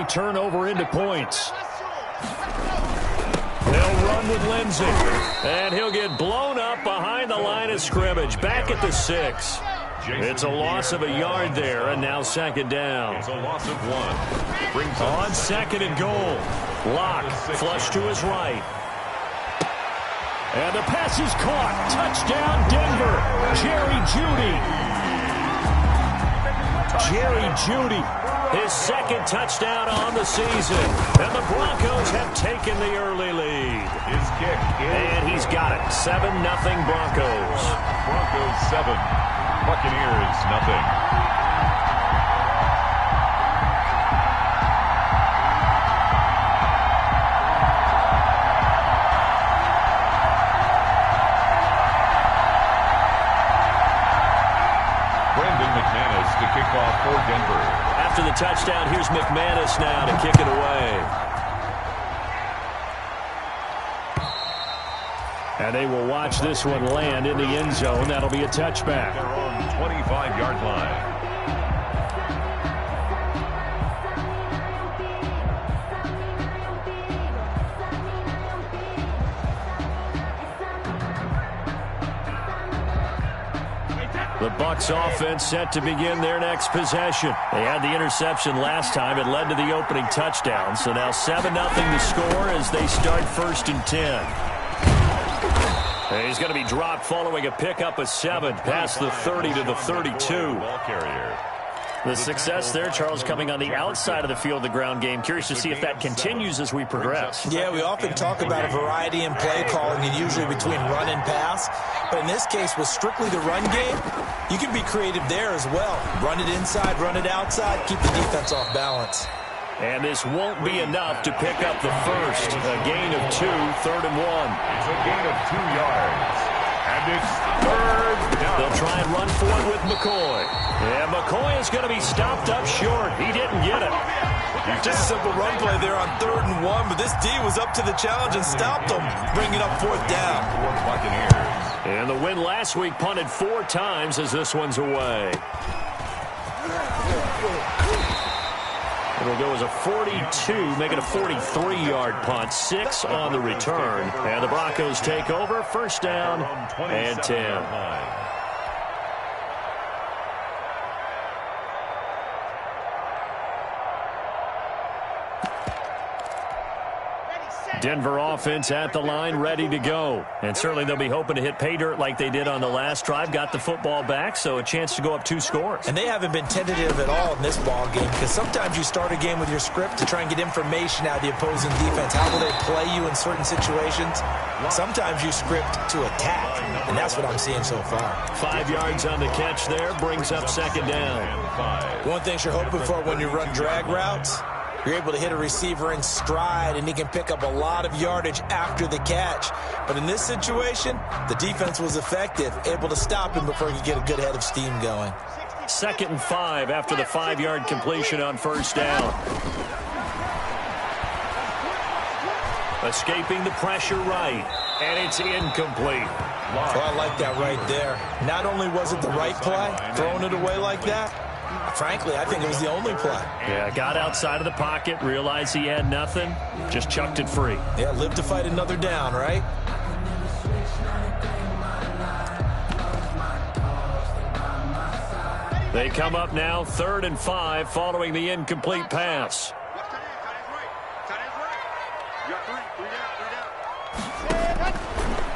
that turnover into points. They'll run with Lindsey. And he'll get blown up behind the line of scrimmage. Back at the 6. It's a loss of a yard there, and now second down. It's a loss of 1. On second and goal. Locke flush to his right. And the pass is caught. Touchdown, Denver. Jerry Jeudy. His second touchdown on the season. And the Broncos have taken the early lead. His kick is... And he's got it. 7-0 Broncos. Broncos 7. Buccaneers nothing. To kick off for Denver. After the touchdown, here's McManus now to kick it away. And they will watch this one land in the end zone. That'll be a touchback. Their own 25-yard line. The Bucs offense set to begin their next possession. They had the interception last time. It led to the opening touchdown. So now 7-0 to score as they start 1st and 10. And he's going to be dropped following a pickup of 7 past the 30 to the 32. Ball carrier. The success there, Charles, coming on the outside of the field, the ground game. Curious to see if that continues as we progress. Yeah, we often talk about a variety in play calling, and usually between run and pass. But in this case, with strictly the run game, you can be creative there as well. Run it inside, run it outside, keep the defense off balance. And this won't be enough to pick up the first. A gain of 2, 3rd and 1. It's a gain of 2 yards. And it's 3rd down. They'll try and run for it with McCoy. And McCoy is going to be stopped up short. He didn't get it. Just a simple run play there on 3rd and 1, but this D was up to the challenge and stopped them, bringing up 4th down. Buccaneers. And the win last week punted 4 times as this one's away. It'll go as a 42, make it a 43-yard punt. 6 on the return. And the Broncos take over. 1st down and 10. Denver offense at the line, ready to go. And certainly they'll be hoping to hit pay dirt like they did on the last drive. Got the football back, so a chance to go up 2 scores. And they haven't been tentative at all in this ball game, because sometimes you start a game with your script to try and get information out of the opposing defense. How will they play you in certain situations? Sometimes you script to attack, and that's what I'm seeing so far. 5 yards on the catch there, brings up 2nd down. One thing you're hoping for when you run drag routes, you're able to hit a receiver in stride, and he can pick up a lot of yardage after the catch. But in this situation, the defense was effective, able to stop him before he could get a good head of steam going. 2nd and 5 after the 5-yard completion on 1st down. Escaping the pressure right, and it's incomplete. Well, I like that right there. Not only was it the right play, throwing it away like that, frankly, I think it was the only play. Yeah, got outside of the pocket, realized he had nothing, just chucked it free. Yeah, live to fight another down, right? They come up now 3rd and 5 following the incomplete pass.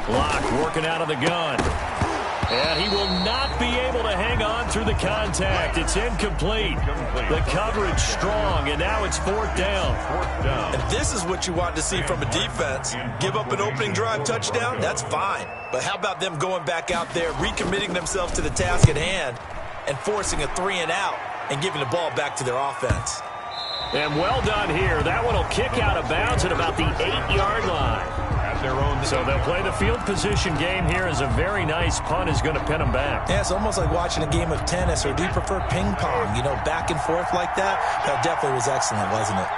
Locke working out of the gun. And he will not be able to hang on through the contact. It's incomplete. The coverage strong, and now it's 4th down. And this is what you want to see from a defense. Give up an opening drive touchdown, that's fine. But how about them going back out there, recommitting themselves to the task at hand, and forcing a 3 and out, and giving the ball back to their offense. And well done here. That one will kick out of bounds at about the 8-yard line. So they'll play the field position game here as a very nice punt is going to pin them back. Yeah, it's almost like watching a game of tennis, or do you prefer ping pong? You know, back and forth like that? That definitely was excellent, wasn't it?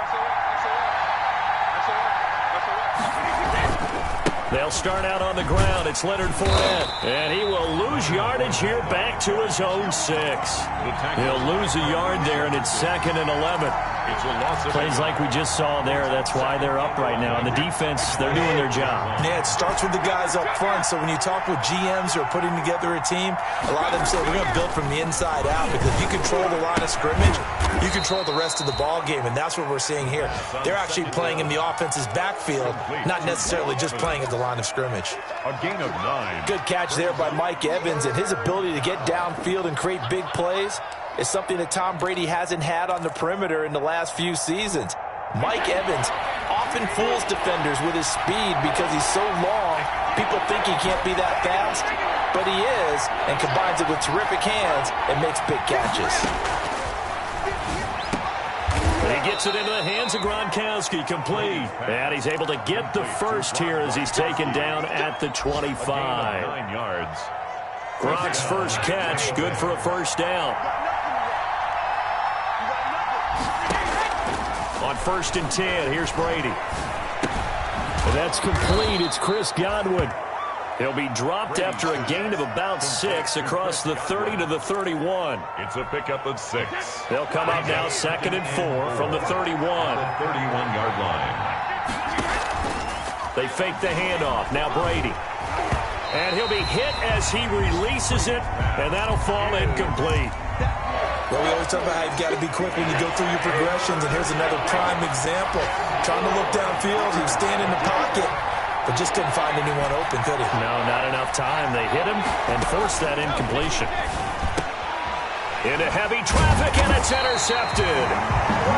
They'll start out on the ground. It's Leonard Fournette. And he will lose yardage here back to his own 6. He'll lose a yard there, and it's 2nd and 11. It's a loss of Plays like we just saw there. That's why they're up right now. And the defense, they're doing their job. Yeah, it starts with the guys up front. So when you talk with GMs who are putting together a team, a lot of them say we're going to build from the inside out, because if you control the line of scrimmage, you control the rest of the ball game, and that's what we're seeing here. They're actually playing in the offense's backfield, not necessarily just playing at the line of scrimmage. a gain of 9. Good catch there by Mike Evans, and his ability to get downfield and create big plays is something that Tom Brady hasn't had on the perimeter in the last few seasons. Mike Evans often fools defenders with his speed because he's so long. People think he can't be that fast, but he is, and combines it with terrific hands and makes big catches. He gets it into the hands of Gronkowski, complete. And he's able to get the first here as he's taken down at the 25. 9 yards. Gronk's first catch, good for a first down. On 1st and 10, here's Brady. And that's complete. It's Chris Godwin. He'll be dropped after a gain of about 6 across the 30 to the 31. It's a pickup of 6. They'll come up now 2nd and 4 from the 31. 31-yard line. They fake the handoff. Now Brady. And he'll be hit as he releases it, and that'll fall incomplete. Well, we always talk about how you've got to be quick when you go through your progressions, and here's another prime example. Trying to look downfield, he was standing in the pocket, but just couldn't find anyone open, could he? No, not enough time. They hit him and forced that incompletion. Into heavy traffic, and it's intercepted.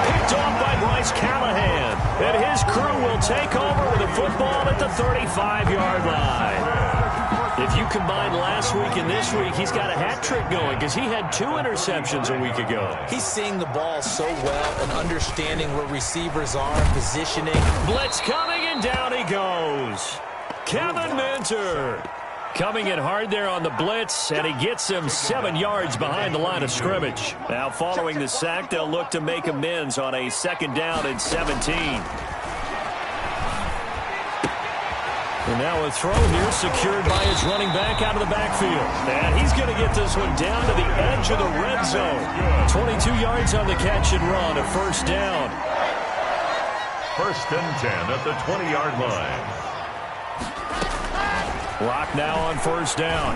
Picked off by Bryce Callahan. And his crew will take over with the football at the 35-yard line. If you combine last week and this week, he's got a hat trick going because he had 2 interceptions a week ago. He's seeing the ball so well and understanding where receivers are, positioning. Blitz coming, and down he goes. Kevin Minter coming in hard there on the blitz, and he gets him 7 yards behind the line of scrimmage. Now following the sack, they'll look to make amends on a 2nd down and 17. And now a throw here secured by his running back out of the backfield. And he's going to get this one down to the edge of the red zone. 22 yards on the catch and run, a first down. 1st and 10 at the 20-yard line. Lock now on 1st down.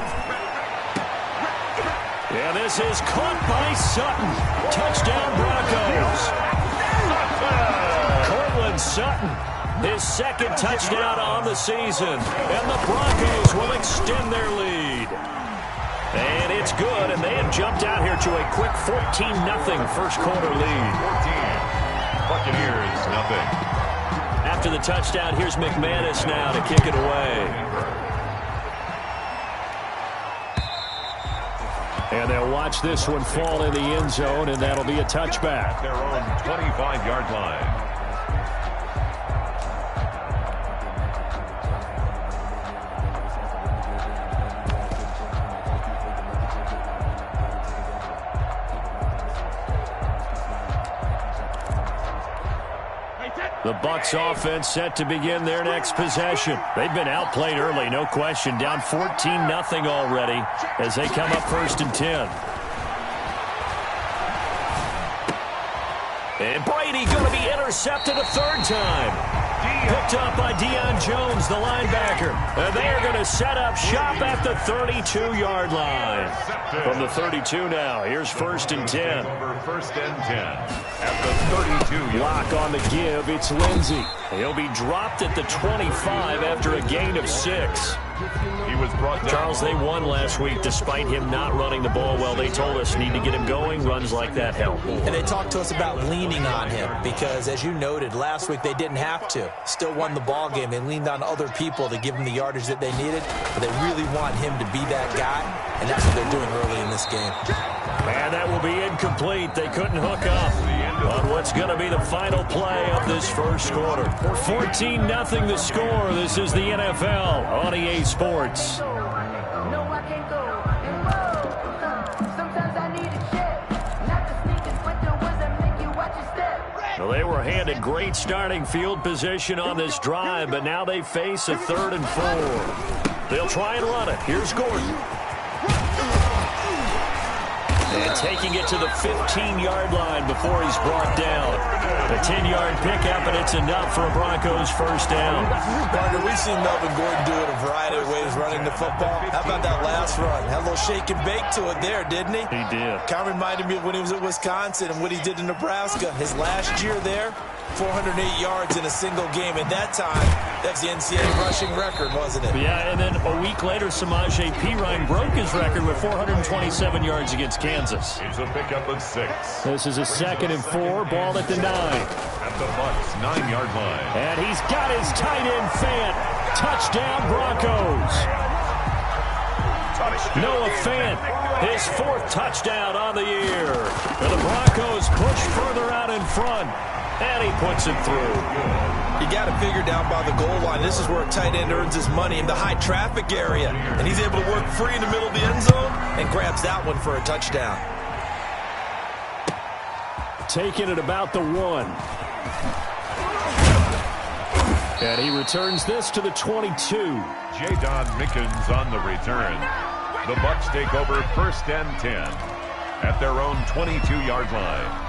And this is caught by Sutton. Touchdown Broncos. Cortland Sutton. His 2nd touchdown on the season. And the Broncos will extend their lead. And it's good, and they have jumped out here to a quick 14-0 first quarter lead. 14. Buccaneers, nothing. After the touchdown, here's McManus now to kick it away. And they'll watch this one fall in the end zone, and that'll be a touchback. At their own 25-yard line. The Bucs offense set to begin their next possession. They've been outplayed early, no question. Down 14-0 already as they come up 1st and 10. And Brady going to be intercepted a 3rd time. Picked up by Deion Jones, the linebacker. And they are going to set up shop at the 32-yard line. From the 32 now, here's 1st and 10. Over 1st and 10 at the 32. Lock on the give, it's Lindsey. He'll be dropped at the 25 after a gain of 6. He was brought down. Charles, they won last week despite him not running the ball well. They told us need to get him going. Runs like that help. And they talked to us about leaning on him because, as you noted, last week they didn't have to. Still won the ball game. They leaned on other people to give them the yardage that they needed, but they really want him to be that guy, and that's what they're doing early in this game. And that will be incomplete. They couldn't hook up on what's going to be the final play of this first quarter. 14-0 the score. This is the NFL on EA Sports. Well, they were handed great starting field position on this drive, but now they face a 3rd and 4. They'll try and run it. Here's Gordon. And taking it to the 15-yard line before he's brought down. A 10-yard pickup, and it's enough for a Broncos first down. Partner, we've seen Melvin Gordon do it a variety of ways running the football. How about that last run? Had a little shake and bake to it there, didn't he? He did. Kind of reminded me of when he was at Wisconsin and what he did in Nebraska. His last year there, 408 yards in a single game. At that time, that's the NCAA rushing record, wasn't it? Yeah, and then a week later, Samaje Perine broke his record with 427 yards against Kansas. It's a pickup of 6. This is a 2nd and 4, ball at the 9. At the Bucs 9-yard line. And he's got his tight end Fant. Touchdown, Broncos. Noah Fant, his 4th touchdown on the year. And the Broncos push further out in front. And he puts it through. You got to figure down by the goal line. This is where a tight end earns his money, in the high traffic area. And he's able to work free in the middle of the end zone and grabs that one for a touchdown. Taking it about the 1. And he returns this to the 22. Jadon Mickens on the return. The Bucs take over 1st and 10 at their own 22-yard line.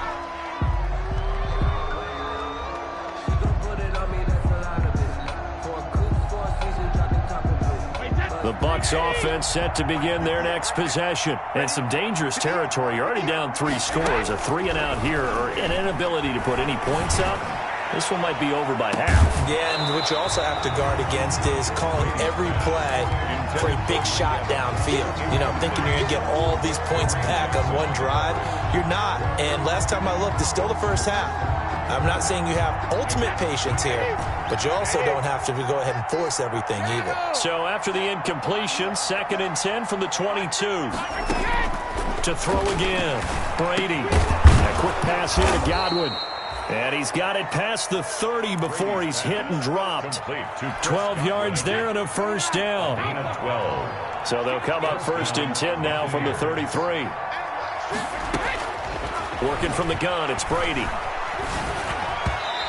The Bucs offense set to begin their next possession. And some dangerous territory. You're already down 3 scores. A 3-and-out here, or an inability to put any points up. This one might be over by half. Yeah, and what you also have to guard against is calling every play for a big shot downfield. You know, thinking you're going to get all these points back on one drive. You're not. And last time I looked, it's still the first half. I'm not saying you have ultimate patience here, but you also don't have to go ahead and force everything either. So after the incompletion, 2nd and 10 from the 22. To throw again, Brady. A quick pass here to Godwin. And he's got it past the 30 before he's hit and dropped. 12 yards there and a first down. So they'll come up 1st and 10 now from the 33. Working from the gun, it's Brady.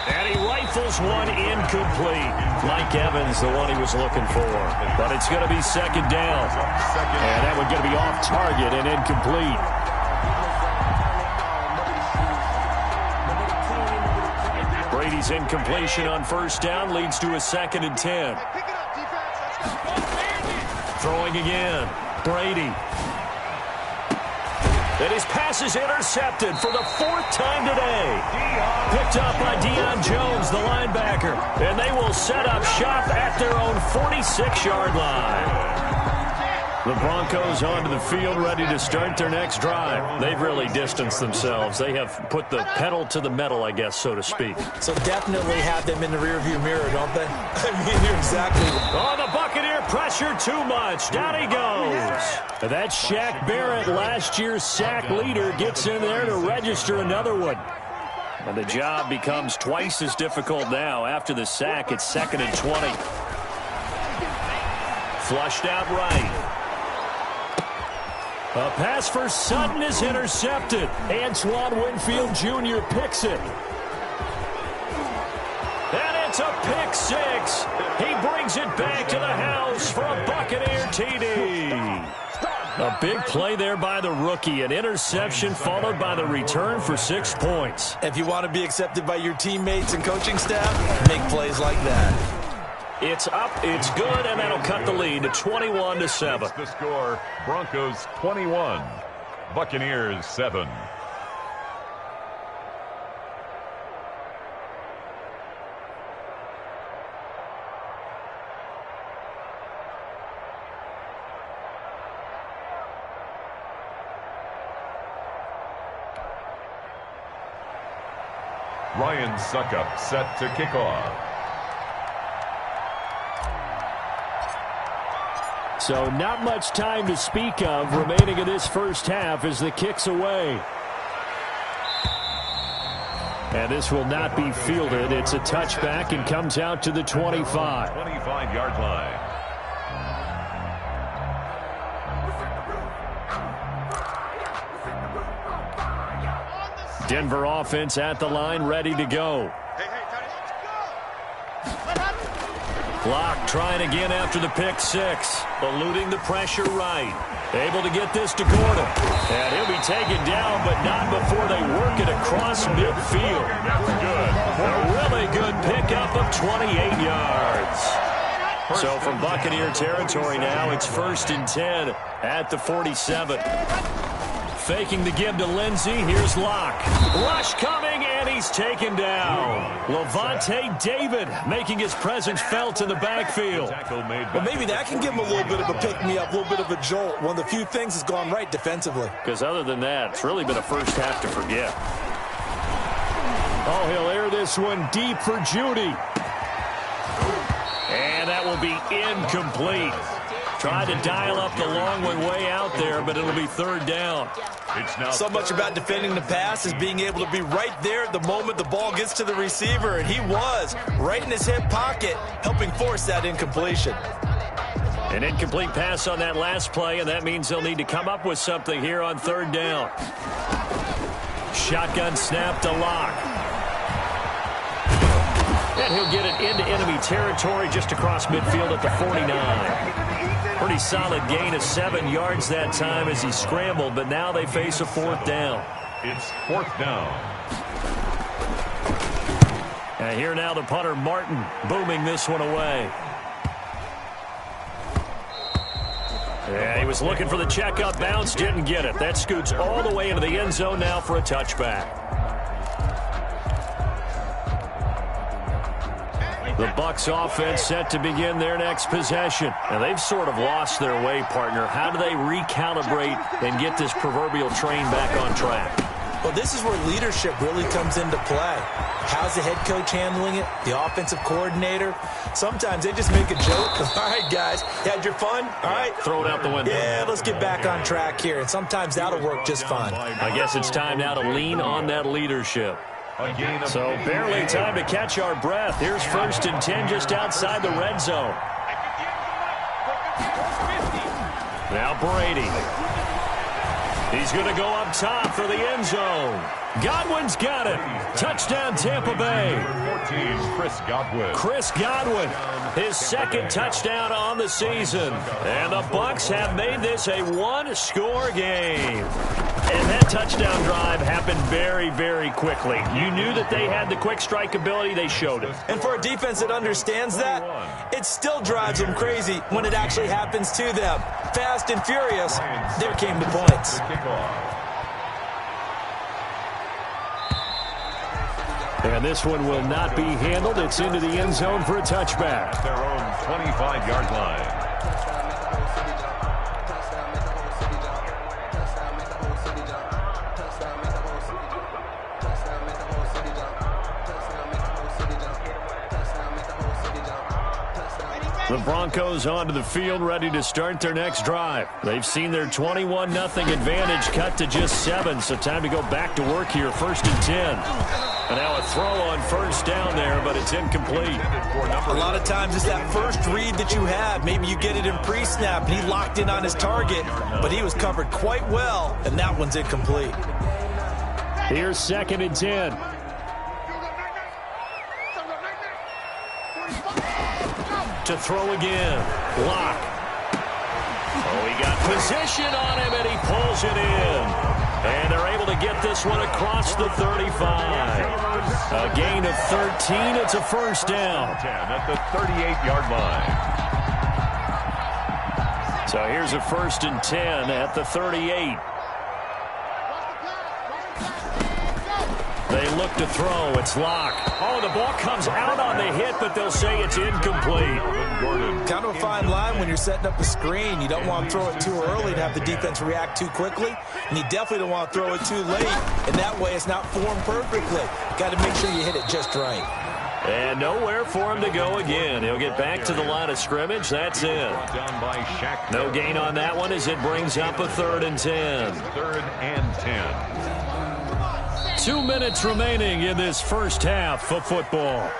And he rifles one incomplete. Mike Evans, the one he was looking for. But it's going to be 2nd down. And that one's going to be off target and incomplete. Brady's incompletion on 1st down leads to a 2nd and 10. Throwing again. Brady. And his pass is intercepted for the 4th time today. Picked up by Deion Jones, the linebacker. And they will set up shop at their own 46-yard line. The Broncos onto the field, ready to start their next drive. They've really distanced themselves. They have put the pedal to the metal, I guess, so to speak. So definitely have them in the rearview mirror, don't they? I mean, you're exactly right. Oh, the Buccaneer pressure too much. Down he goes. That Shaq Barrett, last year's sack leader, gets in there to register another one. And the job becomes twice as difficult now. After the sack, it's 2nd and 20. Flushed out right. A pass for Sutton is intercepted. Antoine Winfield Jr. picks it. And it's a pick 6. He brings it back to the house for a Buccaneer TD. A big play there by the rookie. An interception followed by the return for 6 points. If you want to be accepted by your teammates and coaching staff, make plays like that. It's up, it's good, and that'll cut the lead to 21-7. The score, Broncos 21, Buccaneers 7. Ryan Suckup set to kick off. So not much time to speak of remaining in this first half as the kick's away. And this will not be fielded. It's a touchback and comes out to the 25. 25-yard line. Denver offense at the line, ready to go. Block trying again after the pick 6. Eluding the pressure right. Able to get this to Gordon. And he'll be taken down, but not before they work it across midfield. That's good. A really good pickup of 28 yards. So from Buccaneer territory now, it's 1st and 10 at the 47. Faking the give to Lindsey. Here's Locke. Rush coming, and he's taken down. Levante David making his presence felt in the backfield. Well, maybe that can give him a little bit of a pick-me-up, a little bit of a jolt. One of the few things that's gone right defensively. Because other than that, it's really been a first half to forget. Oh, he'll air this one deep for Judy. And that will be incomplete. Tried to dial up the long one way out there, but it'll be 3rd down. It's now so much about defending the pass is being able to be right there at the moment the ball gets to the receiver, and he was right in his hip pocket, helping force that incompletion. An incomplete pass on that last play, and that means they'll need to come up with something here on 3rd down. Shotgun snap to Locke. And he'll get it into enemy territory just across midfield at the 49. Pretty solid gain of 7 yards that time as he scrambled, but now they face a 4th down. It's 4th down. And here now the punter Martin booming this one away. Yeah, he was looking for the checkup bounce, didn't get it. That scoots all the way into the end zone now for a touchback. The Bucs offense set to begin their next possession. And they've sort of lost their way, partner. How do they recalibrate and get this proverbial train back on track? Well, this is where leadership really comes into play. How's the head coach handling it? The offensive coordinator? Sometimes they just make a joke. All right, guys, you had your fun? All right. Throw it out the window. Yeah, let's get back on track here. And sometimes that'll work just fine. I guess it's time now to lean on that leadership. So barely time to catch our breath. Here's 1st and 10 just outside the red zone. Now Brady. He's going to go up top for the end zone. Godwin's got it. Touchdown, Tampa Bay. 14, Chris Godwin. Chris Godwin, his 2nd touchdown on the season. And the Bucs have made this a 1-score game. And that touchdown drive happened very, very quickly. You knew that they had the quick strike ability. They showed it. And for a defense that understands that, it still drives them crazy when it actually happens to them. Fast and furious, there came the points. And this one will not be handled. It's into the end zone for a touchback. At their own 25-yard line. The Broncos onto the field, ready to start their next drive. They've seen their 21-0 advantage cut to just 7, so time to go back to work here. 1st and 10. And now a throw on 1st down there, but it's incomplete. A lot of times it's that first read that you have. Maybe you get it in pre-snap, and he locked in on his target, but he was covered quite well, and that one's incomplete. Here's 2nd and 10. To throw again. Locke. Oh, he got position on him, and he pulls it in. And they're able to get this one across the 35. A gain of 13. It's a 1st down. 10 at the 38-yard line. So here's a 1st and 10 at the 38. They look to throw. It's Locke. Oh, the ball comes out on the hit, but they'll say it's incomplete. Kind of a fine line when you're setting up a screen. You don't want to throw it too early to have the defense react too quickly, and you definitely don't want to throw it too late, and that way it's not formed perfectly. Got to make sure you hit it just right. And nowhere for him to go again. He'll get back to the line of scrimmage. That's it. No gain on that one as it brings up a 3rd and 10. 3rd and 10. 2 minutes remaining in this first half of football.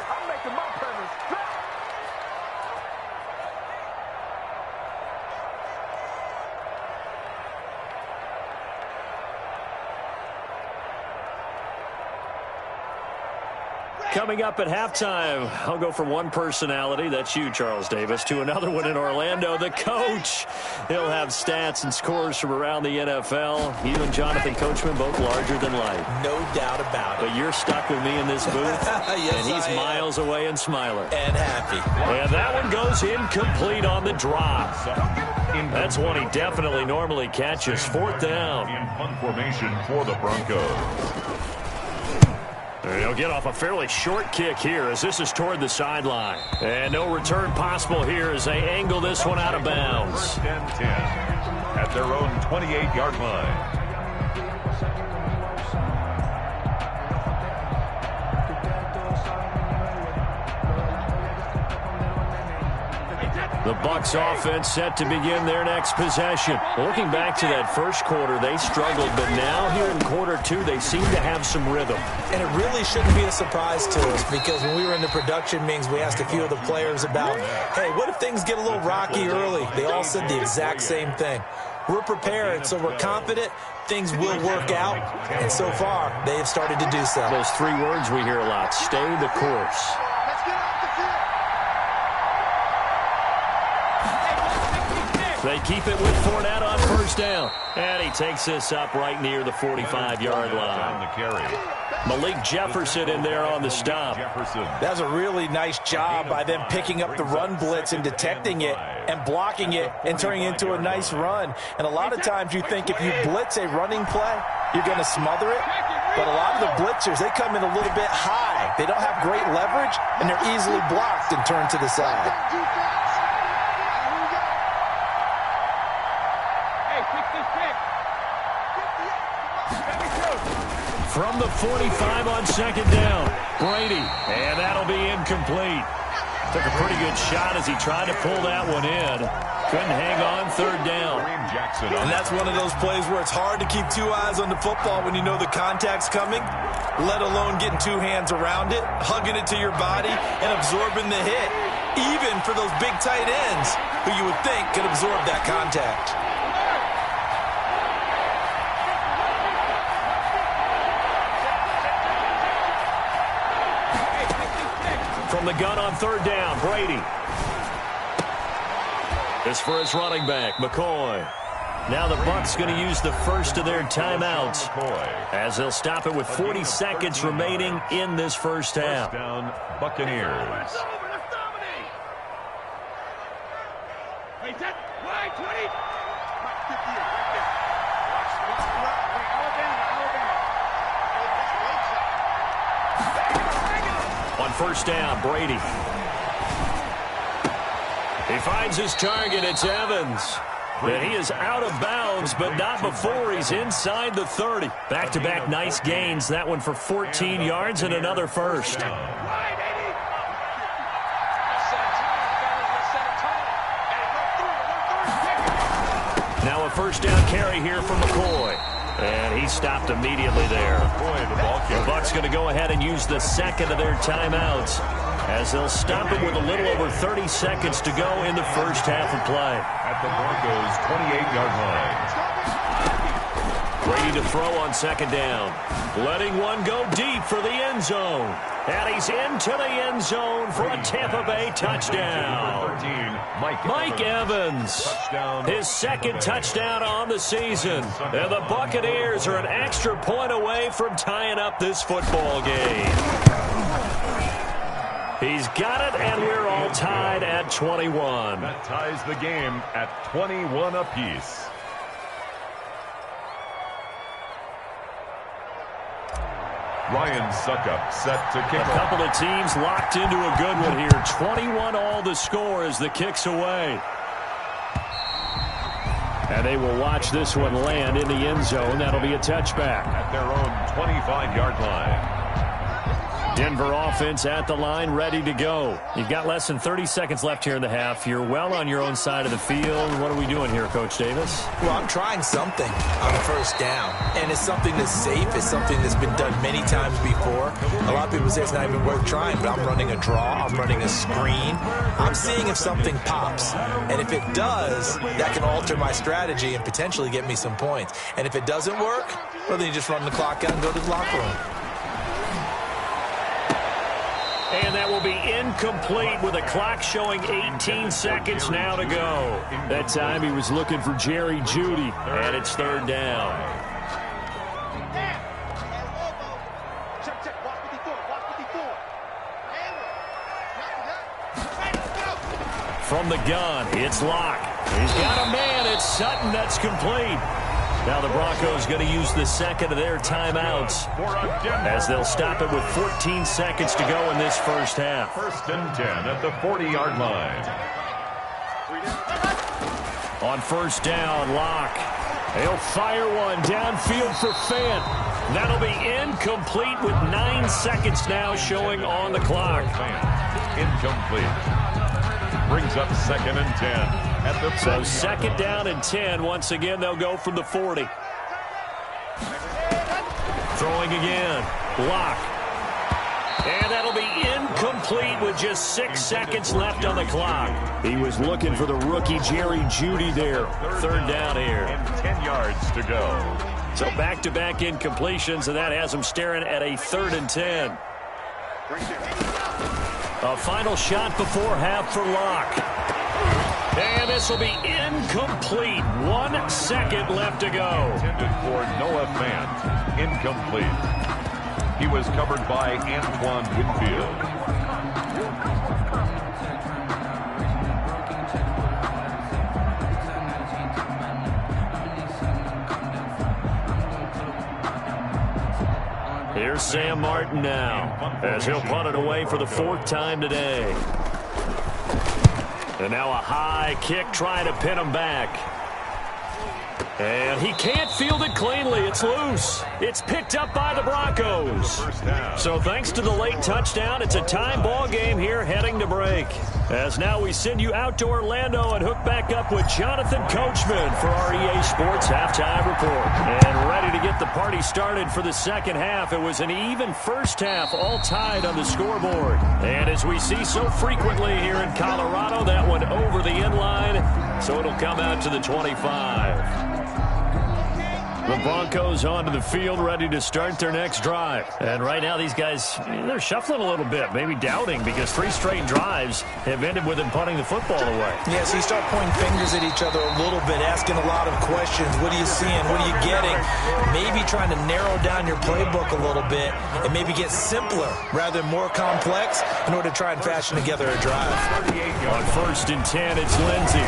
Coming up at halftime, I'll go from one personality, that's you, Charles Davis, to another one in Orlando, the coach. He'll have stats and scores from around the NFL. You and Jonathan Coachman, both larger than life. No doubt about it. But you're stuck with me in this booth, yes, and he's miles away and smiling. And happy. And that one goes incomplete on the drop. That's one he definitely normally catches. 4th down. In punt formation for the Broncos. He'll get off a fairly short kick here as this is toward the sideline. And no return possible here as they angle this one out of bounds. 1st and 10 at their own 28-yard line. The Bucs offense set to begin their next possession. Looking back to that first quarter, they struggled, but now here in quarter 2, they seem to have some rhythm. And it really shouldn't be a surprise to us because when we were in the production meetings, we asked a few of the players about, hey, what if things get a little rocky early? They all said the exact same thing. We're prepared, so we're confident things will work out, and so far, they have started to do so. Those 3 words we hear a lot, stay the course. They keep it with Fournette on 1st down. And he takes this up right near the 45-yard line. The carry. Malik Jefferson in there on the stop. That's a really nice job by them picking up the run blitz and detecting it and blocking it and turning it into a nice run. And a lot of times you think if you blitz a running play, you're going to smother it. But a lot of the blitzers, they come in a little bit high. They don't have great leverage, and they're easily blocked and turned to the side. From the 45 on 2nd down, Brady, and that'll be incomplete. Took a pretty good shot as he tried to pull that one in. Couldn't hang on 3rd down. And that's one of those plays where it's hard to keep 2 eyes on the football when you know the contact's coming, let alone getting 2 hands around it, hugging it to your body, and absorbing the hit, even for those big tight ends who you would think could absorb that contact. From the gun on 3rd down, Brady. This for his running back, McCoy. Now the Bucs going to use the first of their timeouts as they'll stop it with 40 seconds remaining in this first half. 1st down, Buccaneers. On 1st down, Brady. He finds his target. It's Evans. And he is out of bounds, but not before he's inside the 30. Back-to-back nice gains. That one for 14 yards and another first. Now a 1st down carry here for McCoy. And he stopped immediately there. The Bucs going to go ahead and use the second of their timeouts as they'll stop it with a little over 30 seconds to go in the first half of play. At the Broncos' 28-yard line. Brady to throw on 2nd down. Letting one go deep for the end zone. And he's into the end zone for a Tampa Bay touchdown. Mike Evans, his 2nd touchdown on the season. And the Buccaneers are an extra point away from tying up this football game. He's got it, and we're all tied at 21. That ties the game at 21 apiece. Ryan Suckup set to kick off. A couple of teams locked into a good one here. 21 all the score as the kick's away. And they will watch this one land in the end zone. That'll be a touchback. At their own 25-yard line. Denver offense at the line, ready to go. You've got less than 30 seconds left here in the half. You're well on your own side of the field. What are we doing here, Coach Davis? Well, I'm trying something on 1st down, and it's something that's safe. It's something that's been done many times before. A lot of people say it's not even worth trying, but I'm running a draw. I'm running a screen. I'm seeing if something pops, and if it does, that can alter my strategy and potentially get me some points. And if it doesn't work, well, then you just run the clock out and go to the locker room. And that will be incomplete with the clock showing 18 seconds now to go. That time he was looking for Jerry Jeudy, and it's third down. From the gun, it's Locke. He's got a man. It's Sutton. That's complete. Now the Broncos going to use the second of their timeouts as they'll stop it with 14 seconds to go in this first half. First and 10 at the 40-yard line. On first down, Locke. He'll fire one downfield for Fant. That'll be incomplete with 9 seconds now showing on the clock. Incomplete. Brings up second and 10 at the 40. So second down and 10. Once again, they'll go from the 40. Throwing again. Locke. And that'll be incomplete with just 6 seconds left on the clock. He was looking for the rookie Jerry Jeudy there. Third down here. And 10 yards to go. So back-to-back incompletions, and that has him staring at a third and 10. A final shot before half for Locke. And this will be incomplete. 1 second left to go. Intended for Noah Fant. Incomplete. He was covered by Antoine Winfield. Here's Sam Martin now, as he'll punt it away for the 4th time today. And now a high kick trying to pin him back. And he can't field it cleanly. It's loose. It's picked up by the Broncos. So thanks to the late touchdown, it's a time ball game here heading to break. As now we send you out to Orlando and hook back up with Jonathan Coachman for our EA Sports Halftime Report. And ready to get the party started for the second half. It was an even first half, all tied on the scoreboard. And as we see so frequently here in Colorado, that one over the end line, so it'll come out to the 25. The Broncos onto the field, ready to start their next drive. And right now, these guys, they're shuffling a little bit, maybe doubting, because 3 straight drives have ended with them punting the football away. Yeah, so you start pointing fingers at each other a little bit, asking a lot of questions. What are you seeing? What are you getting? Maybe trying to narrow down your playbook a little bit and maybe get simpler rather than more complex in order to try and fashion together a drive. On first and 10, it's Lindsey.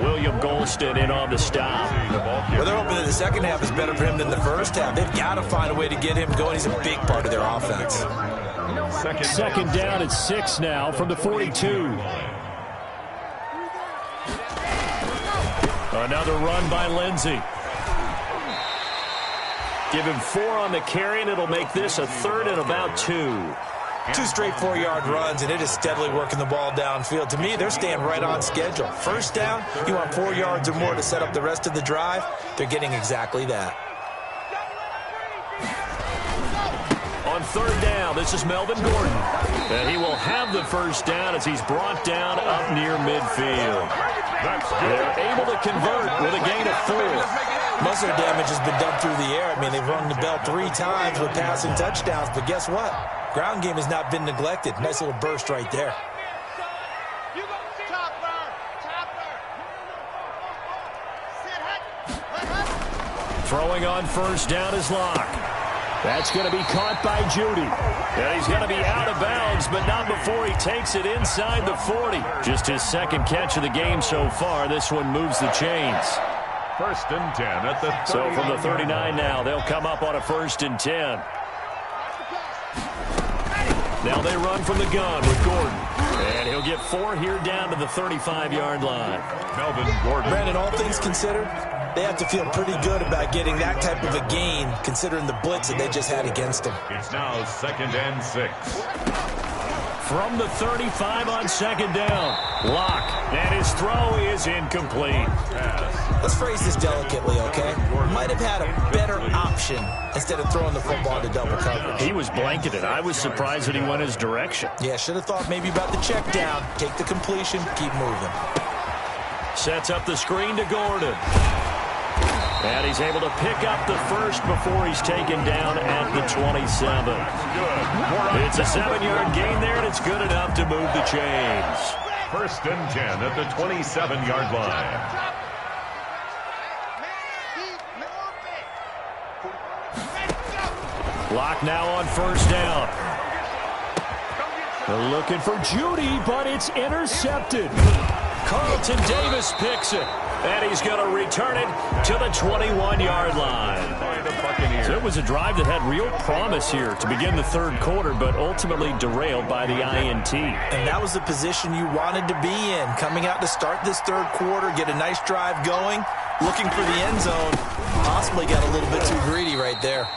William Golston in on the stop. Well, they're hoping that the second half is better for him than the first half. They've got to find a way to get him going. He's a big part of their offense. Second down at 6 now from the 42. Another run by Lindsey. Give him 4 on the carry, and it'll make this a 3rd and about 2. 2 straight 4-yard runs, and it is steadily working the ball downfield. To me, they're staying right on schedule. First down, you want 4 yards or more to set up the rest of the drive. They're getting exactly that. On third down, this is Melvin Gordon. And he will have the first down as he's brought down up near midfield. They're able to convert with a gain of 4. Most of their damage has been done through the air. I mean, they've rung the bell 3 times with passing touchdowns, but guess what? Ground game has not been neglected. Nice little burst right there. Throwing on first down is Locke. That's going to be caught by Jeudy. And he's going to be out of bounds, but not before he takes it inside the 40. Just his second catch of the game so far. This one moves the chains. First and 10 at the 39. So from the 39 now, they'll come up on a first and 10. Now they run from the gun with Gordon. And he'll get 4 here down to the 35-yard line. Melvin Gordon. Brandon, all things considered, they have to feel pretty good about getting that type of a gain, considering the blitz that they just had against them. It's now 2nd and 6. From the 35 on second down, Locke. And his throw is incomplete. Let's phrase this delicately, okay? Might have had a better option instead of throwing the football to double coverage. He was blanketed. I was surprised that he went his direction. Yeah, should have thought maybe about the check down. Take the completion, keep moving. Sets up the screen to Gordon. And he's able to pick up the first before he's taken down at the 27. It's a 7-yard gain there, and it's good enough to move the chains. 1st and 10 at the 27-yard line. Clock now on 1st down. They're looking for Judy, but it's intercepted. Carlton Davis picks it. And he's going to return it to the 21-yard line. So it was a drive that had real promise here to begin the 3rd quarter, but ultimately derailed by the INT. And that was the position you wanted to be in. Coming out to start this 3rd quarter, get a nice drive going, looking for the end zone. Possibly got a little bit too greedy right there.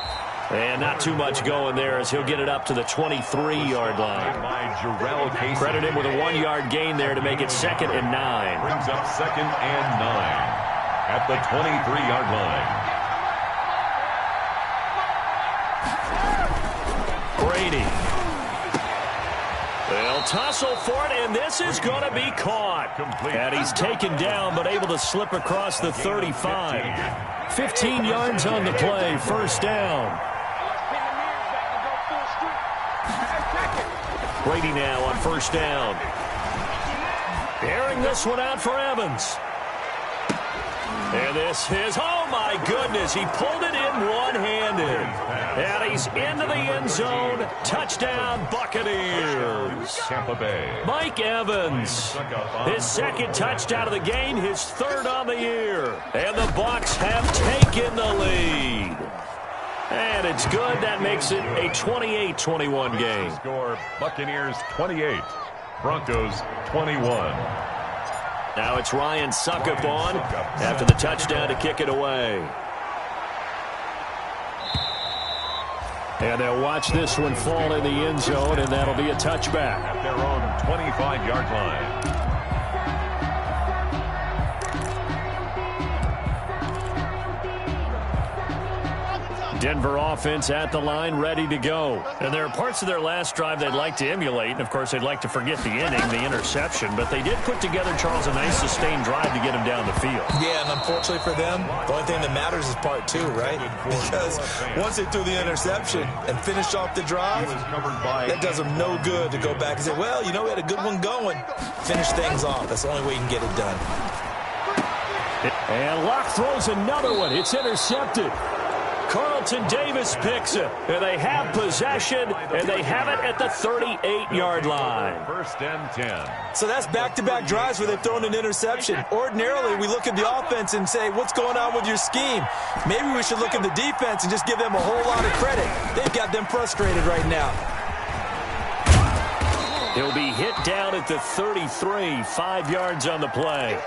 And not too much going there as he'll get it up to the 23-yard line. Credit him with a 1-yard gain there to make it 2nd and 9. Brings up 2nd and 9 at the 23-yard line. Brady. They'll tussle for it, and this is going to be caught. And he's taken down, but able to slip across the 35. 15 yards on the play, 1st down. Brady now on 1st down. Airing this one out for Evans. And this is, oh my goodness, he pulled it in one-handed. And he's into the end zone. Touchdown, Buccaneers. Tampa Bay. Mike Evans, his 2nd touchdown of the game, his 3rd on the year. And the Bucs have taken the lead. And it's good. That makes it a 28-21 game. Score, Buccaneers 28, Broncos 21. Now it's Ryan Suckup on after the touchdown to kick it away. And they'll watch this one fall in the end zone, and that'll be a touchback. At their own 25-yard line. Denver offense at the line, ready to go. And there are parts of their last drive they'd like to emulate. And, of course, they'd like to forget the inning, the interception. But they did put together, Charles, a nice sustained drive to get him down the field. Yeah, and unfortunately for them, the only thing that matters is part 2, right? Because once they threw the interception and finished off the drive, that does them no good to go back and say, well, you know, we had a good one going. Finish things off. That's the only way you can get it done. And Locke throws another one. It's intercepted. Carlton Davis picks it, and they have possession, and they have it at the 38-yard line. 1st and 10. So that's back-to-back drives where they've thrown an interception. Ordinarily, we look at the offense and say, what's going on with your scheme? Maybe we should look at the defense and just give them a whole lot of credit. They've got them frustrated right now. He'll be hit down at the 33, 5 yards on the play.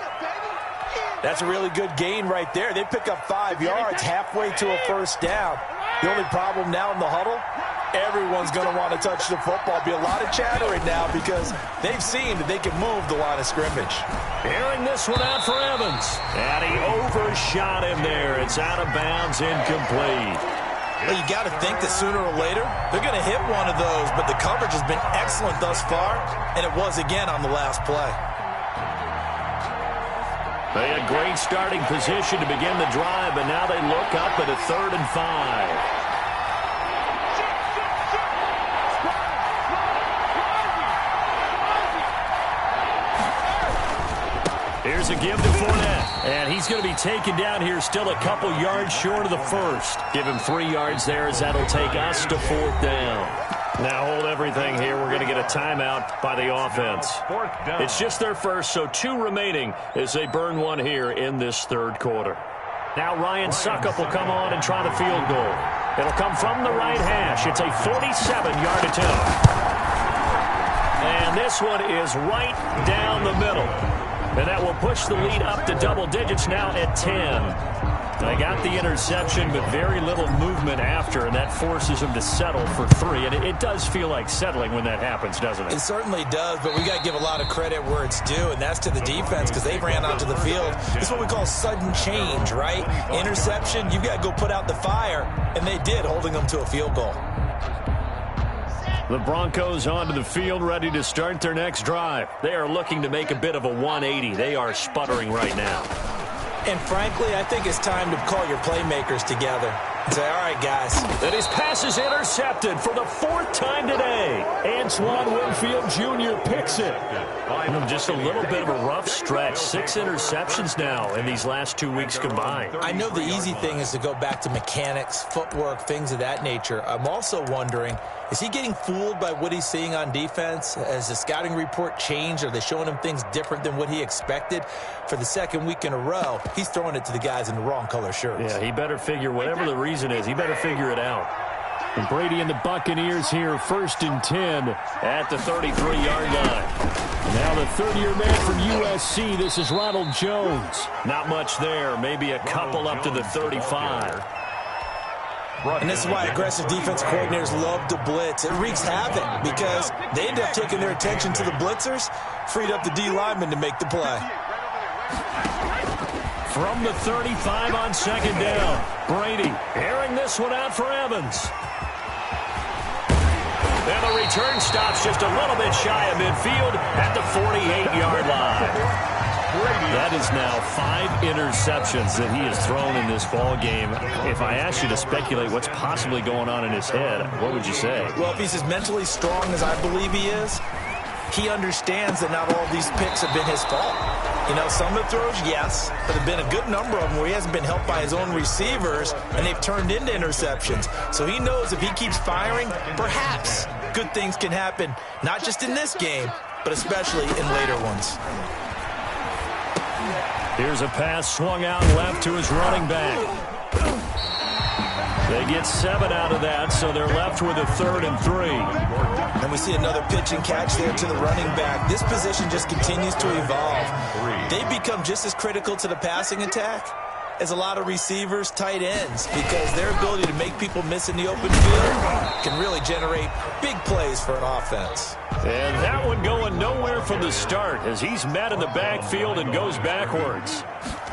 That's a really good gain right there. They pick up 5 yards halfway to a 1st down. The only problem now in the huddle, everyone's going to want to touch the football. Be a lot of chattering now because they've seen that they can move the line of scrimmage. Airing this one out for Evans. And he overshot him there. It's out of bounds, incomplete. Well, you got to think that sooner or later they're going to hit one of those, but the coverage has been excellent thus far, and it was again on the last play. They had great starting position to begin the drive, but now they look up at a 3rd and 5. Here's a give to Fournette, and he's going to be taken down here still a couple yards short of the 1st. Give him 3 yards there as that'll take us to 4th down. Now hold everything here. We're going to get a timeout by the offense. It's just their first, so 2 remaining as they burn one here in this 3rd quarter. Now Ryan Suckup will come on and try the field goal. It'll come from the right hash. It's a 47-yard attempt. And this one is right down the middle. And that will push the lead up to double digits now at 10. They got the interception, but very little movement after, and that forces them to settle for 3. And it does feel like settling when that happens, doesn't it? It certainly does, but we got to give a lot of credit where it's due, and that's to the defense because they ran onto the field. This is what we call sudden change, right? Interception, you got to go put out the fire, and they did, holding them to a field goal. The Broncos onto the field, ready to start their next drive. They are looking to make a bit of a 180. They are sputtering right now. And frankly, I think it's time to call your playmakers together and say, all right, guys. And his pass is intercepted for the 4th time today. Antoine Winfield Jr. picks it. Just a little bit of a rough stretch. 6 interceptions now in these last 2 weeks combined. I know the easy thing is to go back to mechanics, footwork, things of that nature. I'm also wondering, is he getting fooled by what he's seeing on defense? Has the scouting report changed? Are they showing him things different than what he expected? For the 2nd week in a row, he's throwing it to the guys in the wrong color shirts. Yeah, he better figure, whatever the reason is, he better figure it out. And Brady and the Buccaneers here, 1st and 10 at the 33-yard line. Now the 3rd-year man from USC, this is Ronald Jones. Not much there, maybe a couple up to the 35. And this is why aggressive defense coordinators love to blitz. It wreaks havoc because they end up taking their attention to the blitzers, freed up the D lineman to make the play. From the 35 on 2nd down, Brady airing this one out for Evans. And the return stops just a little bit shy of midfield at the 48-yard line. That is now 5 interceptions that he has thrown in this ball game. If I asked you to speculate what's possibly going on in his head, what would you say? Well, if he's as mentally strong as I believe he is, he understands that not all of these picks have been his fault. You know, some of the throws, yes, but there have been a good number of them where he hasn't been helped by his own receivers, and they've turned into interceptions. So he knows if he keeps firing, perhaps good things can happen, not just in this game, but especially in later ones. Here's a pass swung out left to his running back. They get 7 out of that, so they're left with a 3rd and 3. And we see another pitch and catch there to the running back. This position just continues to evolve. They become just as critical to the passing attack as a lot of receivers, tight ends, because their ability to make people miss in the open field can really generate big plays for an offense. And that one going nowhere from the start as he's met in the backfield and goes backwards.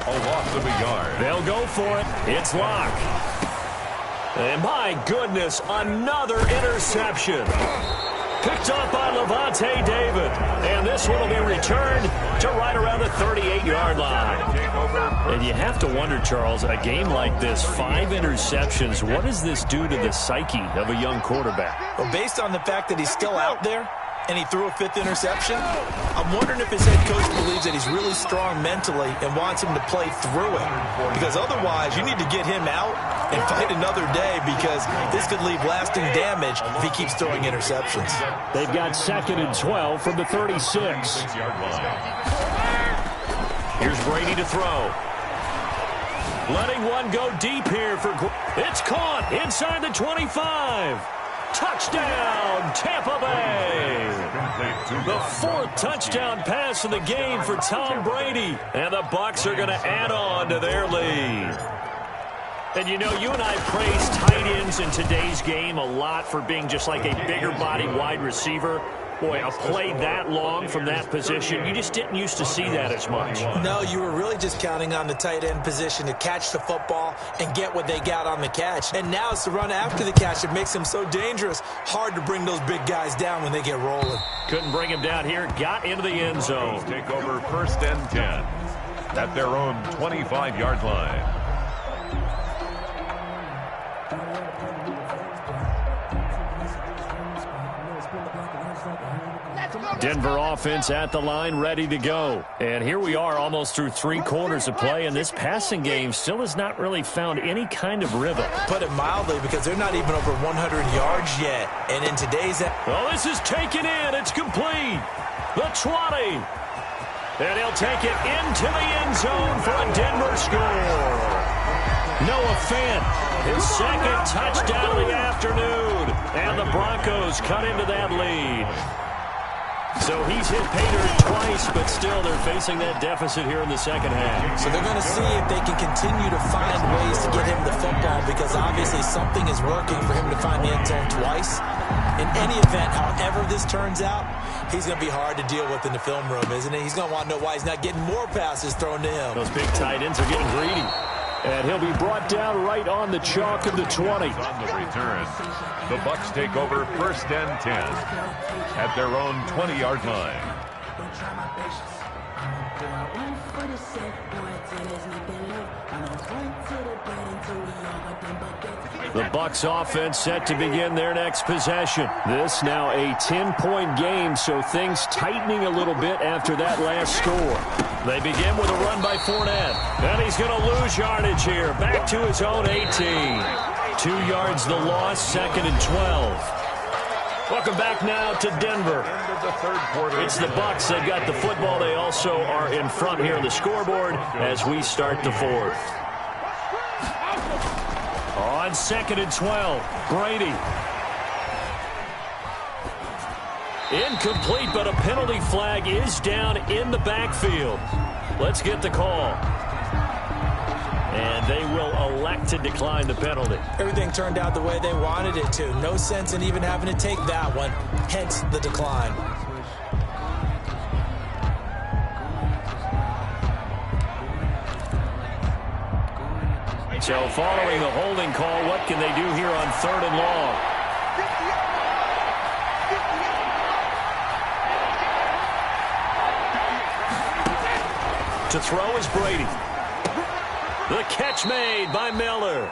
A loss of a yard. They'll go for it. It's Locke. And my goodness, another interception. Picked up by Levante David. And this one will be returned to right around the 38-yard line. And you have to wonder, Charles, a game like this, 5 interceptions, what does this do to the psyche of a young quarterback? Well, based on the fact that he's still out there, and he threw a 5th interception, I'm wondering if his head coach believes that he's really strong mentally and wants him to play through it. Because otherwise, you need to get him out and fight another day because this could leave lasting damage if he keeps throwing interceptions. They've got 2nd and 12 from the 36. Here's Brady to throw. Letting one go deep here for... It's caught inside the 25. Touchdown, Tampa Bay. The 4th touchdown pass of the game for Tom Brady. And the Bucs are going to add on to their lead. And you know, you and I praise tight ends in today's game a lot for being just like a bigger body wide receiver. Boy, a play that long from that position, you just didn't used to see that as much. No, you were really just counting on the tight end position to catch the football and get what they got on the catch. And now it's the run after the catch that makes them so dangerous. Hard to bring those big guys down when they get rolling. Couldn't bring him down here, got into the end zone. Take over 1st and 10 at their own 25-yard line. Denver offense at the line, ready to go. And here we are almost through 3 quarters of play, and this passing game still has not really found any kind of rhythm. Put it mildly, because they're not even over 100 yards yet. And in today's... Oh, this is taken in. It's complete. The 20. And he'll take it into the end zone for a Denver score. Noah Fant, his 2nd touchdown of the afternoon. And the Broncos cut into that lead. So he's hit pay dirt twice, but still they're facing that deficit here in the 2nd half. So they're going to see if they can continue to find ways to get him the football, because obviously something is working for him to find the end zone twice. In any event, however this turns out, he's going to be hard to deal with in the film room, isn't he? He's going to want to know why he's not getting more passes thrown to him. Those big tight ends are getting greedy. And he'll be brought down right on the chalk of the 20. On the return, the Bucs take over 1st and 10 at their own 20-yard line. The Bucs offense set to begin their next possession. This now a 10-point game, so things tightening a little bit after that last score. They begin with a run by Fournette. And he's going to lose yardage here. Back to his own 18. 2 yards the loss, 2nd and 12. Welcome back now to Denver. It's the Bucs. They've got the football. They also are in front here on the scoreboard as we start the 4th. On 2nd and 12, Brady. Incomplete, but a penalty flag is down in the backfield. Let's get the call. And they will elect to decline the penalty. Everything turned out the way they wanted it to. No sense in even having to take that one, hence the decline. So following the holding call, what can they do here on 3rd and long? To throw is Brady. The catch made by Miller.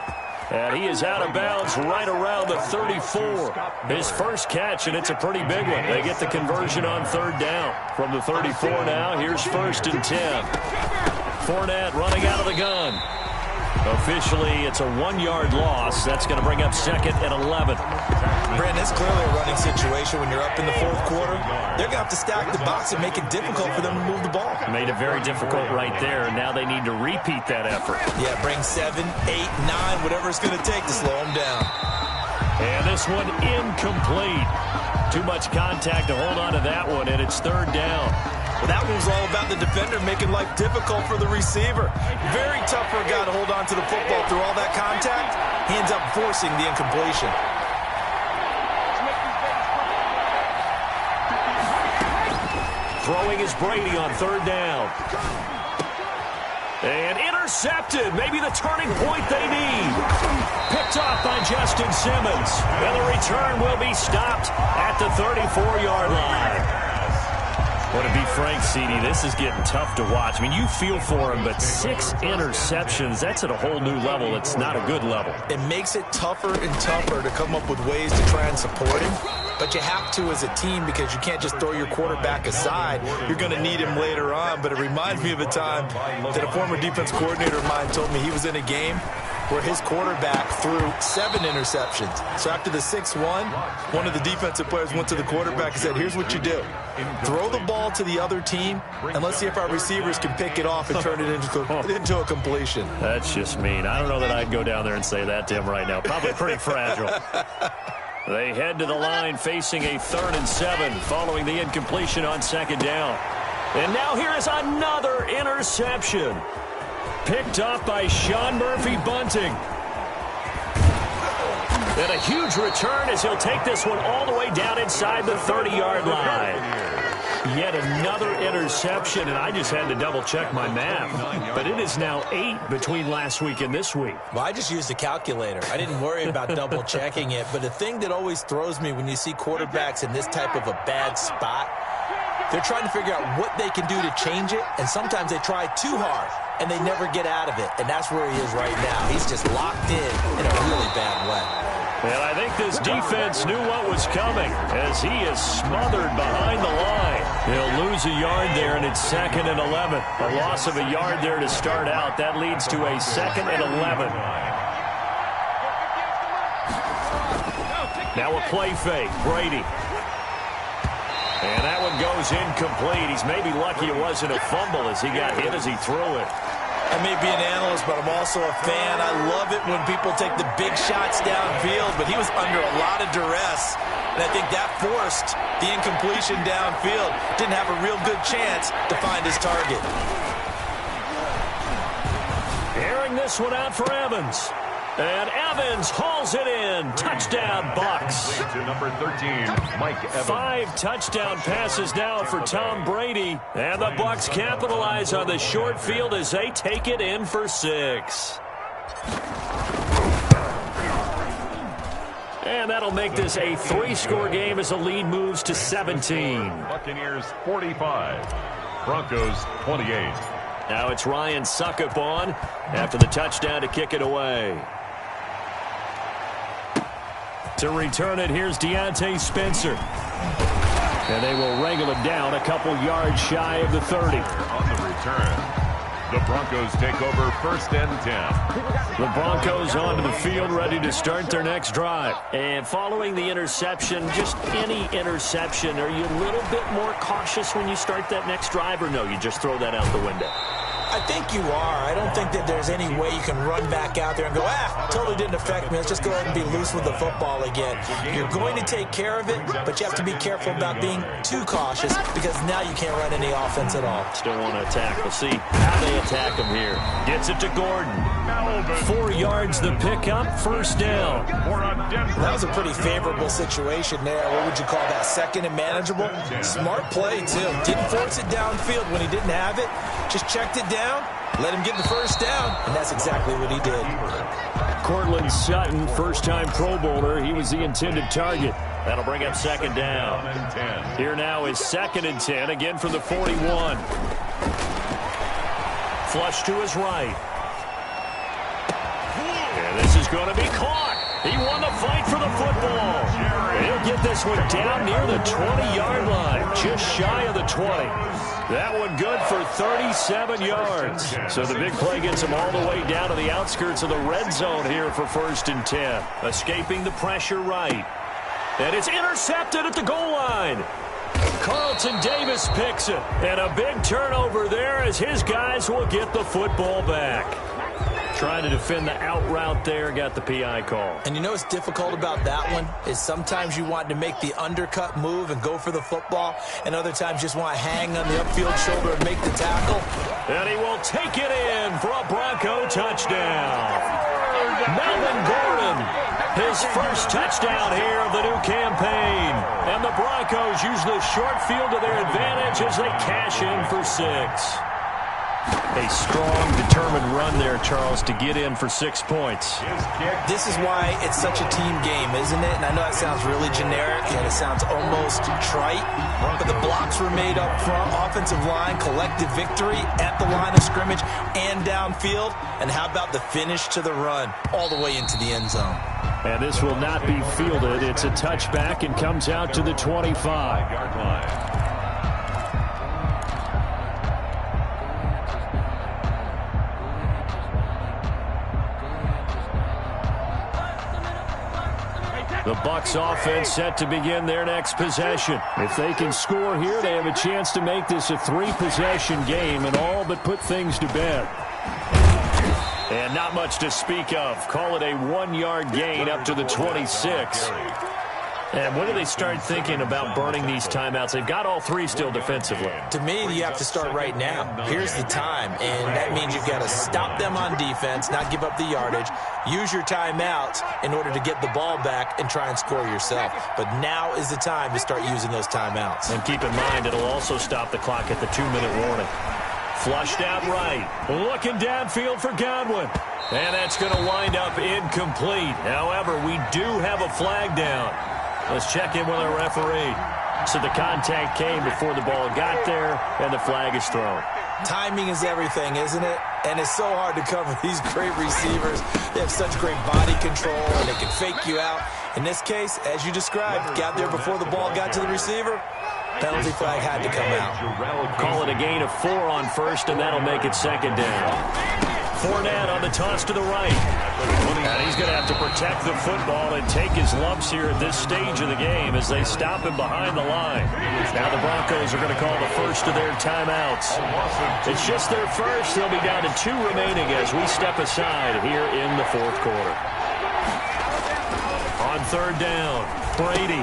And he is out of bounds right around the 34. His first catch, and it's a pretty big one. They get the conversion on 3rd down. From the 34 now, here's 1st and 10. Fournette running out of the gun. Officially, it's a 1-yard loss. That's going to bring up 2nd and 11. Brandon, it's clearly a running situation when you're up in the 4th quarter. They're going to have to stack the box and make it difficult for them to move the ball. Made it very difficult right there. Now they need to repeat that effort. Yeah, bring 7, 8, 9, whatever it's going to take to slow them down. And this one incomplete. Too much contact to hold on to that one, and it's 3rd down. Well, that one's all about the defender making life difficult for the receiver. Very tough for a guy to hold on to the football through all that contact. He ends up forcing the incompletion. Throwing is Brady on 3rd down. And intercepted. Maybe the turning point they need. Picked off by Justin Simmons. And the return will be stopped at the 34-yard line. Well, to be frank, CD, this is getting tough to watch. I mean, you feel for him, but 6 interceptions, that's at a whole new level. It's not a good level. It makes it tougher and tougher to come up with ways to try and support him. But you have to as a team because you can't just throw your quarterback aside. You're going to need him later on. But it reminds me of a time that a former defense coordinator of mine told me he was in a game where his quarterback threw 7 interceptions. So after the 6-1, one of the defensive players went to the quarterback and said, here's what you do. Throw the ball to the other team, and let's see if our receivers can pick it off and turn it into a completion. That's just mean. I don't know that I'd go down there and say that to him right now. Probably pretty fragile. They head to the line facing a 3rd and 7 following the incompletion on 2nd down. And now here is another interception. Picked off by Sean Murphy-Bunting. And a huge return as he'll take this one all the way down inside the 30-yard line. Yet another interception, and I just had to double-check my math. But it is now 8 between last week and this week. Well, I just used a calculator. I didn't worry about double-checking it. But the thing that always throws me when you see quarterbacks in this type of a bad spot, they're trying to figure out what they can do to change it, and sometimes they try too hard, and they never get out of it. And that's where he is right now. He's just locked in a really bad way. And I think this defense knew what was coming as he is smothered behind the line. He'll lose a yard there, and it's 2nd and 11. A loss of a yard there to start out. That leads to a 2nd and 11. Now a play fake. Brady. And that one goes incomplete. He's maybe lucky it wasn't a fumble as he got hit as he threw it. I may be an analyst, but I'm also a fan. I love it when people take the big shots downfield, but he was under a lot of duress, and I think that forced the incompletion downfield. Didn't have a real good chance to find his target. Airing this one out for Evans. And Evans hauls it in. Touchdown, Bucs. To number 13, Mike Evans. 5 touchdown passes now for Tom Brady. And the Bucs capitalize on the short field as they take it in for 6. And that'll make this a 3-score game as the lead moves to 17. Buccaneers 45. Broncos 28. Now it's Ryan Suckup on after the touchdown to kick it away. To return it, here's Deontay Spencer. And they will wrangle him down a couple yards shy of the 30. On the return, the Broncos take over 1st and 10. The Broncos onto the field, ready to start their next drive. And following the interception, just any interception, are you a little bit more cautious when you start that next drive, or no, you just throw that out the window? I think you are. I don't think that there's any way you can run back out there and go, totally didn't affect me. Let's just go ahead and be loose with the football again. You're going to take care of it, but you have to be careful about being too cautious because now you can't run any offense at all. Still want to attack. We'll see how they attack him here. Gets it to Gordon. 4 yards the pickup, 1st down. That was a pretty favorable situation there. What would you call that? 2nd and manageable? Smart play, too. Didn't force it downfield when he didn't have it. Just checked it down, let him get the 1st down, and that's exactly what he did. Cortland Sutton, first-time Pro Bowler. He was the intended target. That'll bring up 2nd down. Here now is 2nd and 10, again from the 41. Flush to his right. And this is going to be caught. He won the fight for the football. He'll get this one down near the 20-yard line, just shy of the 20. That one good for 37 yards. So the big play gets him all the way down to the outskirts of the red zone here for 1st and 10. Escaping the pressure right. And it's intercepted at the goal line. Carlton Davis picks it. And a big turnover there as his guys will get the football back. Trying to defend the out route there, got the PI call. And you know what's difficult about that one is sometimes you want to make the undercut move and go for the football, and other times just want to hang on the upfield shoulder and make the tackle. And he will take it in for a Bronco touchdown. Melvin Gordon, his first touchdown here of the new campaign. And the Broncos use the short field to their advantage as they cash in for 6. A strong, determined run there, Charles, to get in for 6 points. This is why it's such a team game, isn't it? And I know that sounds really generic and it sounds almost trite, but the blocks were made up front, offensive line, collective victory at the line of scrimmage and downfield. And how about the finish to the run all the way into the end zone? And this will not be fielded. It's a touchback and comes out to the 25-yard line. The Bucs offense set to begin their next possession. If they can score here, they have a chance to make this a 3-possession game and all but put things to bed. And not much to speak of. Call it a 1-yard gain up to the 26. And when do they start thinking about burning these timeouts? They've got all 3 still defensively. To me, you have to start right now. Here's the time, and that means you've got to stop them on defense, not give up the yardage, use your timeouts in order to get the ball back and try and score yourself. But now is the time to start using those timeouts. And keep in mind, it'll also stop the clock at the 2-minute warning. Flushed out right. Looking downfield for Godwin. And that's going to wind up incomplete. However, we do have a flag down. Let's check in with our referee. So the contact came before the ball got there, and the flag is thrown. Timing is everything, isn't it? And it's so hard to cover these great receivers. They have such great body control, and they can fake you out. In this case, as you described, got there before the ball got to the receiver. Penalty flag had to come out. Call it a gain of 4 on 1st, and that'll make it 2nd down. Fournette on the toss to the right. And he's going to have to protect the football and take his lumps here at this stage of the game as they stop him behind the line. Now the Broncos are going to call the first of their timeouts. It's just their first. They'll be down to 2 remaining as we step aside here in the 4th quarter. On 3rd down, Brady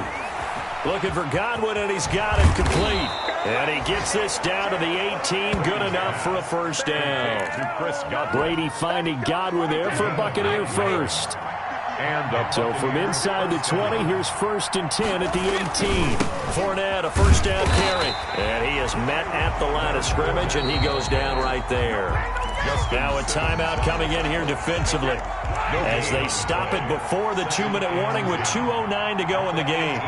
looking for Godwin, and he's got it complete. And he gets this down to the 18, good enough for a 1st down. Brady finding Godwin there for a Buccaneer first. So from inside the 20, here's 1st and 10 at the 18. Fournette, a 1st down carry. And he is met at the line of scrimmage, and he goes down right there. Now a timeout coming in here defensively as they stop it before the 2-minute warning with 2:09 to go in the game.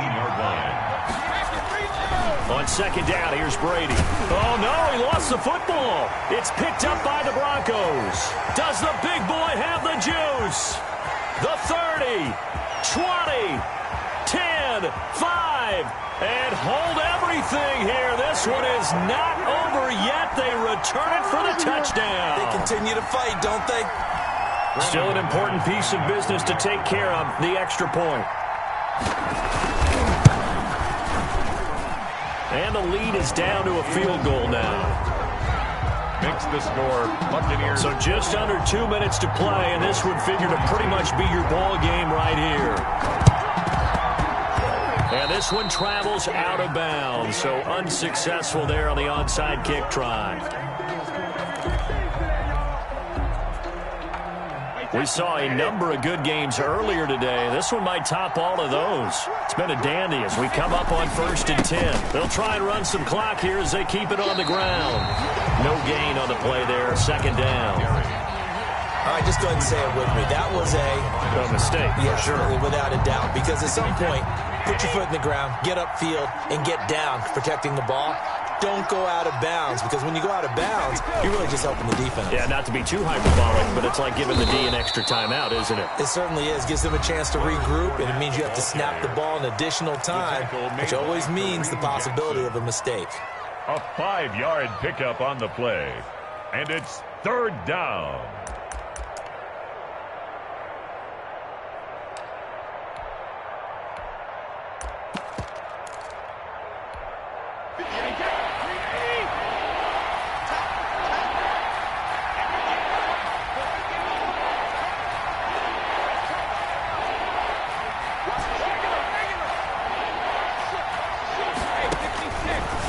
On second down, here's Brady. Oh, no, he lost the football. It's picked up by the Broncos. Does the big boy have the juice? The 30, 20, 10, 5, and hold everything here. This one is not over yet. They return it for the touchdown. They continue to fight, don't they? Still an important piece of business to take care of, the extra point. And the lead is down to a field goal now. Makes the score, Buccaneers. So just under 2 minutes to play, and this would figure to pretty much be your ball game right here. And this one travels out of bounds, so unsuccessful there on the onside kick try. We saw a number of good games earlier today. This one might top all of those. It's been a dandy as we come up on 1st and 10. They'll try and run some clock here as they keep it on the ground. No gain on the play there, second down. All right, just go ahead and say it with me. That was a mistake, yeah, for sure. Without a doubt, because at some point, put your foot in the ground, get upfield, and get down protecting the ball. Don't go out of bounds, because when you go out of bounds, you're really just helping the defense. Yeah, not to be too hyperbolic, but it's like giving the D an extra timeout, isn't it? It certainly is. Gives them a chance to regroup, and it means you have to snap the ball an additional time, which always means the possibility of a mistake. A 5-yard pickup on the play, and it's 3rd down.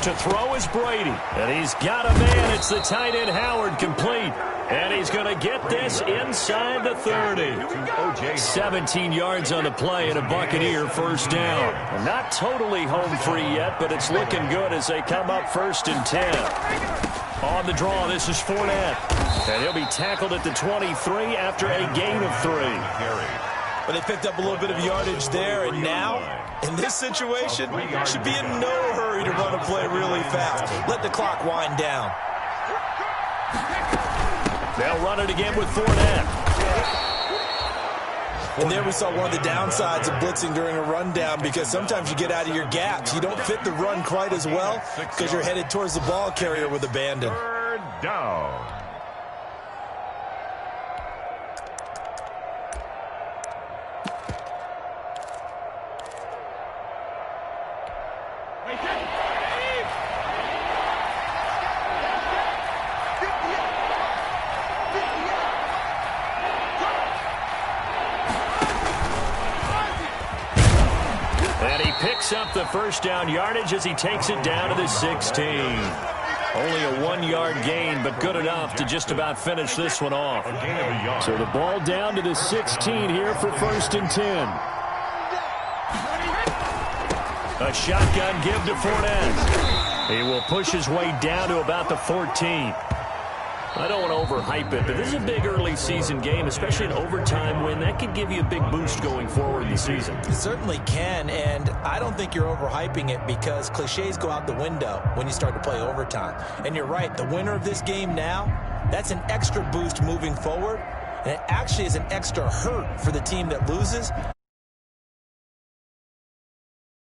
To throw is Brady, and he's got a man. It's the tight end Howard, complete, and he's going to get this inside the 30. 17 yards on the play and a Buccaneer 1st down. And not totally home free yet, but it's looking good as they come up 1st and 10. On the draw, this is Fournette, and he'll be tackled at the 23 after a gain of 3. But they picked up a little bit of yardage there, and now, in this situation, should be in no hurry to run a play really fast. Let the clock wind down. They'll run it again with Fournette. And there we saw one of the downsides of blitzing during a rundown, because sometimes you get out of your gaps. You don't fit the run quite as well because you're headed towards the ball carrier with abandon. 3rd down. Picks up the 1st down yardage as he takes it down to the 16. Only a 1-yard gain, but good enough to just about finish this one off. So the ball down to the 16 here for 1st and 10. A shotgun give to Fournette. He will push his way down to about the 14. I don't want to overhype it, but this is a big early season game, especially an overtime win. That could give you a big boost going forward in the season. It certainly can, and I don't think you're overhyping it, because cliches go out the window when you start to play overtime. And you're right, the winner of this game now, that's an extra boost moving forward, and it actually is an extra hurt for the team that loses.